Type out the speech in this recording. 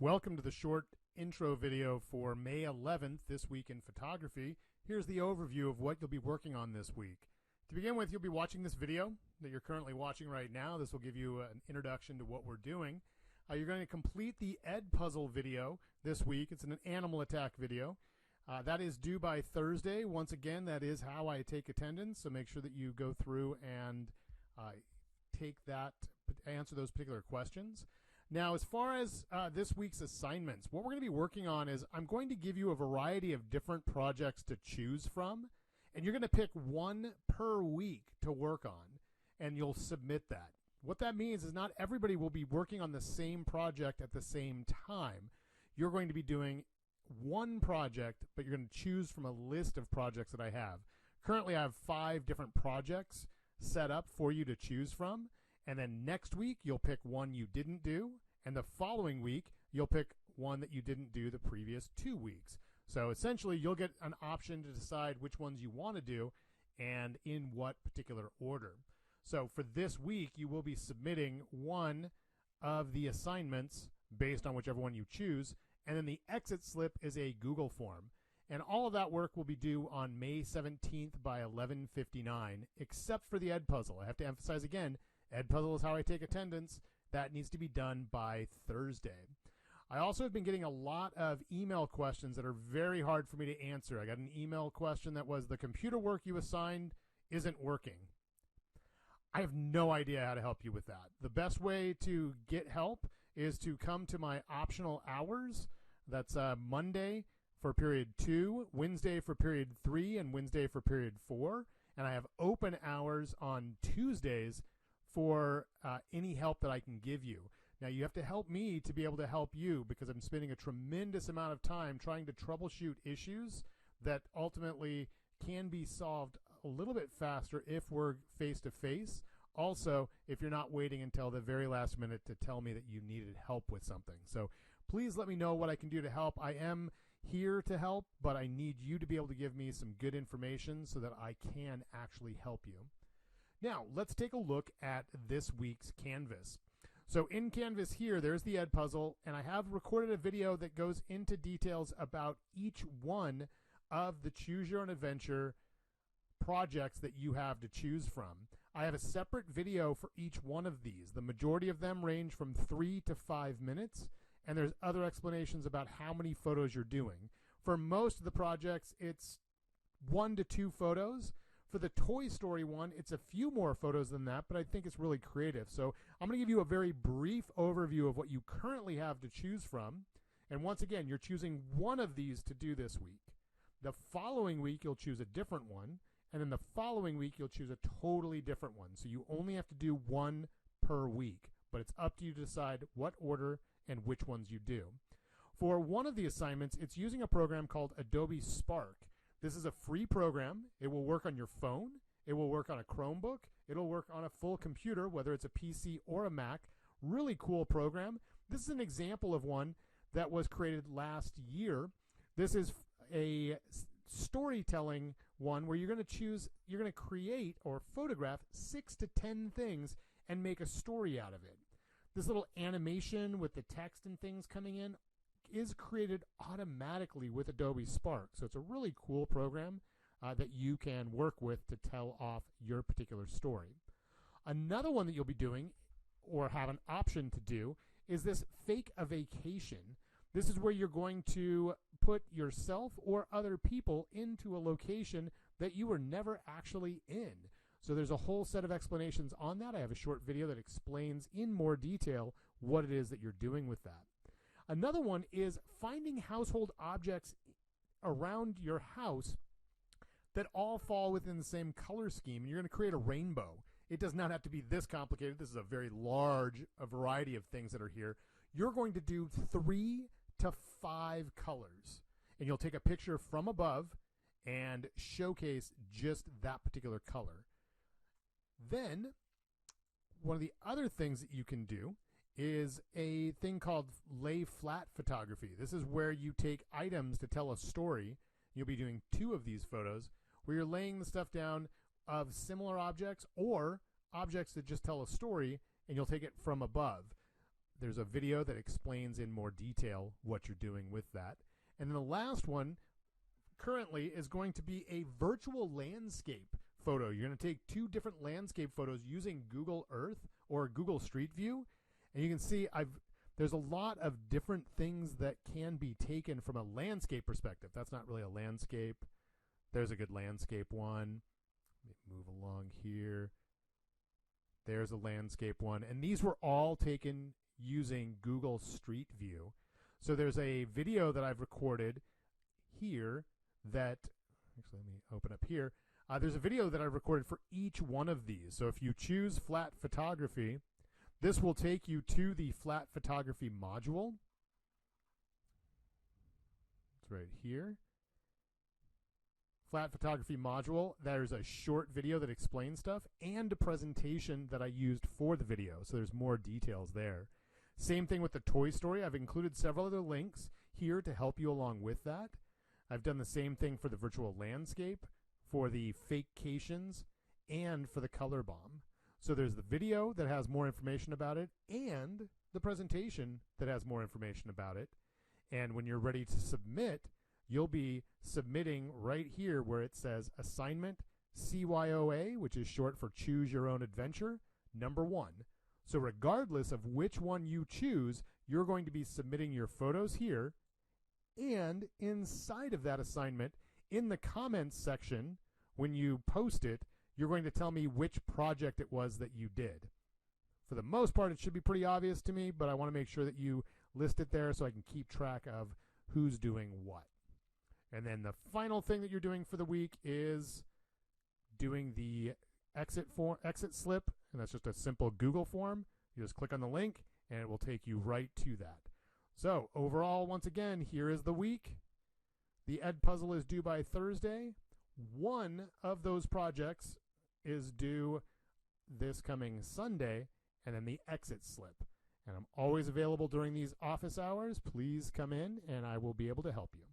Welcome to the short intro video for May 11th, This Week in Photography. Here's the overview of what you'll be working on this week. To begin with, you'll be watching this video that you're currently watching right now. This will give you an introduction to what we're doing. You're going to complete the Ed Puzzle video this week. It's an animal attack video. That is due by Thursday. Once again, that is how I take attendance, so make sure that you go through and answer those particular questions. Now, as far as this week's assignments, what we're going to be working on is I'm going to give you a variety of different projects to choose from, and you're going to pick one per week to work on, and you'll submit that. What that means is not everybody will be working on the same project at the same time. You're going to be doing one project, but you're going to choose from a list of projects that I have. Currently, I have 5 different projects set up for you to choose from. And then next week, you'll pick one you didn't do. And the following week, you'll pick one that you didn't do the previous 2 weeks. So essentially, you'll get an option to decide which ones you want to do and in what particular order. So for this week, you will be submitting one of the assignments based on whichever one you choose. And then the exit slip is a Google form. And all of that work will be due on May 17th by 11:59, except for the Ed Puzzle. I have to emphasize again, Ed Puzzle is how I take attendance. That needs to be done by Thursday. I also have been getting a lot of email questions that are very hard for me to answer. I got an email question that was, the computer work you assigned isn't working. I have no idea how to help you with that. The best way to get help is to come to my optional hours. That's Monday for period 2, Wednesday for period 3, and Wednesday for period 4. And I have open hours on Tuesdays for any help that I can give you. Now, you have to help me to be able to help you, because I'm spending a tremendous amount of time trying to troubleshoot issues that ultimately can be solved a little bit faster if we're face-to-face. Also, if you're not waiting until the very last minute to tell me that you needed help with something. So please let me know what I can do to help. I am here to help, but I need you to be able to give me some good information so that I can actually help you. Now, let's take a look at this week's Canvas. So in Canvas here, there's the Ed Puzzle, and I have recorded a video that goes into details about each one of the Choose Your Own Adventure projects that you have to choose from. I have a separate video for each one of these. The majority of them range from 3 to 5 minutes, and there's other explanations about how many photos you're doing. For most of the projects, it's 1 to 2 photos. For the Toy Story one, it's a few more photos than that, but I think it's really creative. So I'm going to give you a very brief overview of what you currently have to choose from. And once again, you're choosing one of these to do this week. The following week, you'll choose a different one. And then the following week, you'll choose a totally different one. So you only have to do one per week, but it's up to you to decide what order and which ones you do. For one of the assignments, it's using a program called Adobe Spark. This is a free program. It will work on your phone. It will work on a Chromebook. It'll work on a full computer, whether it's a PC or a Mac. Really cool program. This is an example of one that was created last year. This is a storytelling one where you're going to create or photograph 6 to 10 things and make a story out of it. This little animation with the text and things coming in is created automatically with Adobe Spark. So it's a really cool program that you can work with to tell off your particular story. Another one that you'll be doing or have an option to do is this Fake a Vacation. This is where you're going to put yourself or other people into a location that you were never actually in. So there's a whole set of explanations on that. I have a short video that explains in more detail what it is that you're doing with that. Another one is finding household objects around your house that all fall within the same color scheme. And you're going to create a rainbow. It does not have to be this complicated. This is a very large variety of things that are here. You're going to do 3 to 5 colors. And you'll take a picture from above and showcase just that particular color. Then, one of the other things that you can do is a thing called lay flat photography. This is where you take items to tell a story. You'll be doing 2 of these photos where you're laying the stuff down of similar objects or objects that just tell a story, and you'll take it from above. there's a video that explains in more detail what you're doing with that. And then the last one currently is going to be a virtual landscape photo. You're going to take 2 different landscape photos using Google Earth or Google Street View. And you can see there's a lot of different things that can be taken from a landscape perspective. That's not really a landscape. There's a good landscape one. Let me move along here. There's a landscape one. And these were all taken using Google Street View. So there's a video that I've recorded here that, actually let me open up here. There's a video that I've recorded for each one of these. So if you choose flat photography, this will take you to the flat photography module. It's right here. Flat photography module. There's a short video that explains stuff and a presentation that I used for the video. So there's more details there. Same thing with the Toy Story. I've included several other links here to help you along with that. I've done the same thing for the virtual landscape, for the fakecations, and for the color bomb. So there's the video that has more information about it and the presentation that has more information about it. And when you're ready to submit, you'll be submitting right here where it says assignment CYOA, which is short for Choose Your Own Adventure, number 1. So regardless of which one you choose, you're going to be submitting your photos here. And inside of that assignment, in the comments section, when you post it, you're going to tell me which project it was that you did. For the most part, it should be pretty obvious to me, but I want to make sure that you list it there so I can keep track of who's doing what. And then the final thing that you're doing for the week is doing the exit slip, and that's just a simple Google form. You just click on the link, and it will take you right to that. So overall, once again, here is the week. The Ed Puzzle is due by Thursday. One of those projects is due this coming Sunday, and then the exit slip. And I'm always available during these office hours. Please come in, and I will be able to help you.